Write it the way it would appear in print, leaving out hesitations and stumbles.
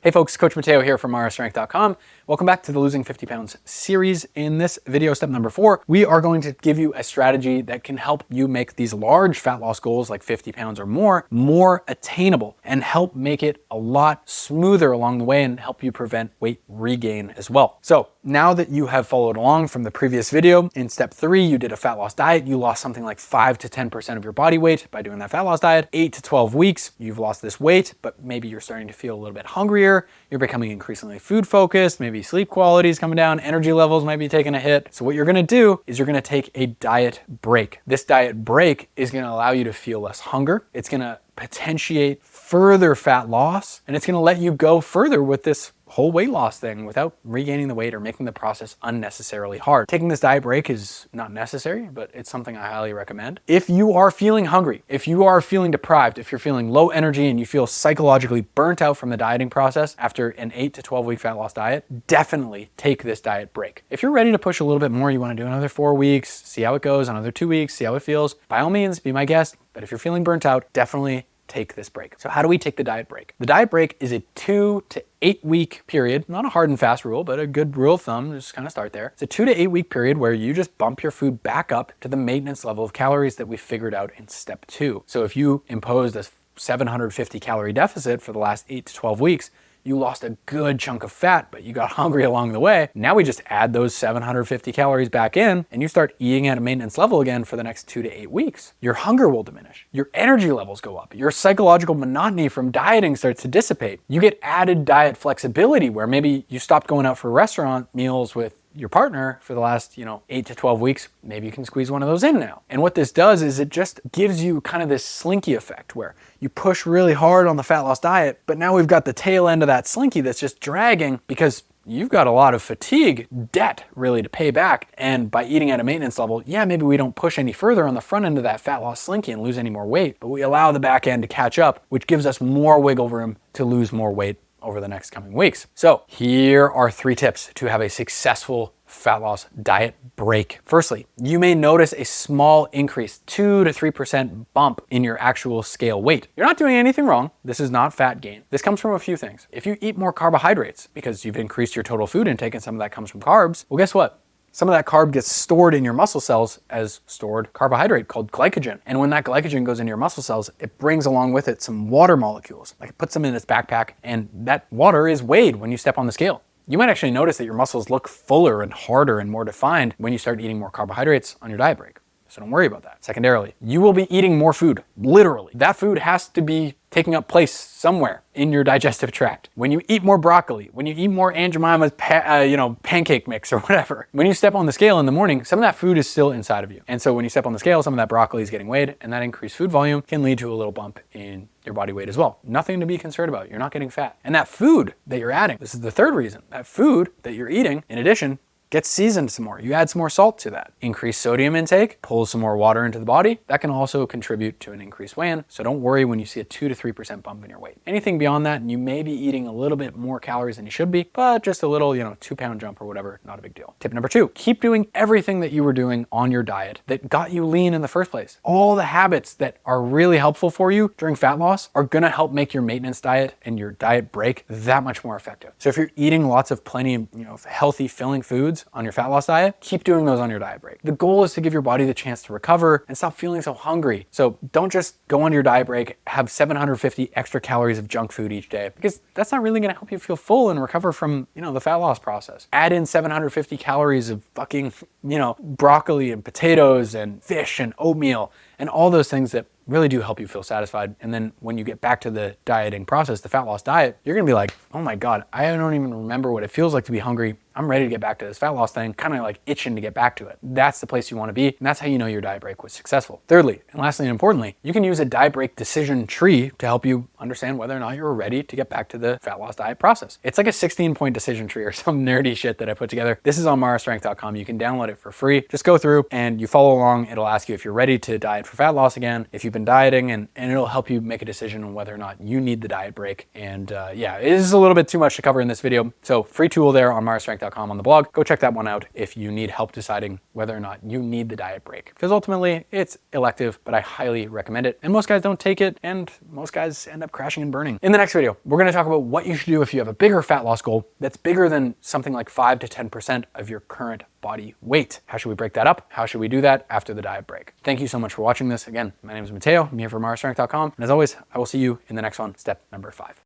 Hey folks, Coach Matteo here from MarraStrength.com. Welcome back to the Losing 50 Pounds series. In this video, step number 4, we are going to give you a strategy that can help you make these large fat loss goals like 50 pounds or more attainable and help make it a lot smoother along the way and help you prevent weight regain as well. So now that you have followed along from the previous video, in step 3, you did a fat loss diet. You lost something like 5 to 10% of your body weight by doing that fat loss diet. 8 to 12 weeks, you've lost this weight, but maybe you're starting to feel a little bit hungrier. You're becoming increasingly food focused, maybe sleep quality is coming down, energy levels might be taking a hit. So what you're gonna do is you're gonna take a diet break. This diet break is gonna allow you to feel less hunger. It's gonna potentiate further fat loss, and it's gonna let you go further with this whole weight loss thing without regaining the weight or making the process unnecessarily hard. Taking this diet break is not necessary, but it's something I highly recommend. If you are feeling hungry, if you are feeling deprived, if you're feeling low energy and you feel psychologically burnt out from the dieting process after an 8 to 12 week fat loss diet, definitely take this diet break. If you're ready to push a little bit more, you wanna do another 4 weeks, see how it goes, another 2 weeks, see how it feels, by all means, be my guest. But if you're feeling burnt out, definitely take this break. So how do we take the diet break? The diet break is a 2 to 8 week period, not a hard and fast rule, but a good rule of thumb, just kind of start there. It's a 2 to 8 week period where you just bump your food back up to the maintenance level of calories that we figured out in step 2. So if you imposed a 750 calorie deficit for the last 8 to 12 weeks, you lost a good chunk of fat, but you got hungry along the way. Now we just add those 750 calories back in and you start eating at a maintenance level again for the next 2 to 8 weeks. Your hunger will diminish. Your energy levels go up. Your psychological monotony from dieting starts to dissipate. You get added diet flexibility where maybe you stopped going out for restaurant meals with your partner for the last, 8 to 12 weeks, maybe you can squeeze one of those in now. And what this does is it just gives you kind of this slinky effect where you push really hard on the fat loss diet, but now we've got the tail end of that slinky that's just dragging because you've got a lot of fatigue, debt really to pay back. And by eating at a maintenance level, yeah, maybe we don't push any further on the front end of that fat loss slinky and lose any more weight, but we allow the back end to catch up, which gives us more wiggle room to lose more weight over the next coming weeks. So here are 3 tips to have a successful fat loss diet break. Firstly, you may notice a small increase, 2 to 3% bump in your actual scale weight. You're not doing anything wrong. This is not fat gain. This comes from a few things. If you eat more carbohydrates because you've increased your total food intake and some of that comes from carbs, well, guess what? Some of that carb gets stored in your muscle cells as stored carbohydrate called glycogen. And when that glycogen goes into your muscle cells, it brings along with it some water molecules. Like it puts them in its backpack, and that water is weighed when you step on the scale. You might actually notice that your muscles look fuller and harder and more defined when you start eating more carbohydrates on your diet break. So don't worry about that. Secondarily, you will be eating more food, literally. That food has to be taking up place somewhere in your digestive tract. When you eat more broccoli, when you eat more Aunt Jemima's pancake mix or whatever, when you step on the scale in the morning, some of that food is still inside of you. And so when you step on the scale, some of that broccoli is getting weighed, and that increased food volume can lead to a little bump in your body weight as well. Nothing to be concerned about. You're not getting fat. And that food that you're adding, this is the third reason, that food that you're eating, in addition, gets seasoned some more. You add some more salt to that. Increased sodium intake, pulls some more water into the body. That can also contribute to an increased weigh-in. So don't worry when you see a 2 to 3% bump in your weight. Anything beyond that, and you may be eating a little bit more calories than you should be, but just a little, 2-pound jump or whatever, not a big deal. Tip number 2, keep doing everything that you were doing on your diet that got you lean in the first place. All the habits that are really helpful for you during fat loss are gonna help make your maintenance diet and your diet break that much more effective. So if you're eating lots of plenty of healthy, filling foods on your fat loss diet, keep doing those on your diet break. The goal is to give your body the chance to recover and stop feeling so hungry. So don't just go on your diet break, have 750 extra calories of junk food each day, because that's not really gonna help you feel full and recover from, the fat loss process. Add in 750 calories of fucking, broccoli and potatoes and fish and oatmeal and all those things that really do help you feel satisfied. And then when you get back to the dieting process, the fat loss diet, you're gonna be like, oh my God, I don't even remember what it feels like to be hungry. I'm ready to get back to this fat loss thing, kind of like itching to get back to it. That's the place you wanna be, and that's how you know your diet break was successful. Thirdly, and lastly and importantly, you can use a diet break decision tree to help you understand whether or not you're ready to get back to the fat loss diet process. It's like a 16-point decision tree or some nerdy shit that I put together. This is on MarraStrength.com. You can download it for free. Just go through and you follow along. It'll ask you if you're ready to diet for fat loss again, if you've been dieting, and it'll help you make a decision on whether or not you need the diet break. And yeah, it is a little bit too much to cover in this video. So free tool there on MarraStrength.com. marrastrength.com on the blog. Go check that one out if you need help deciding whether or not you need the diet break. Because ultimately, it's elective, but I highly recommend it. And most guys don't take it, and most guys end up crashing and burning. In the next video, we're gonna talk about what you should do if you have a bigger fat loss goal that's bigger than something like 5 to 10% of your current body weight. How should we break that up? How should we do that after the diet break? Thank you so much for watching this. Again, my name is Matteo. I'm here for marrastrength.com. And as always, I will see you in the next one, step number 5.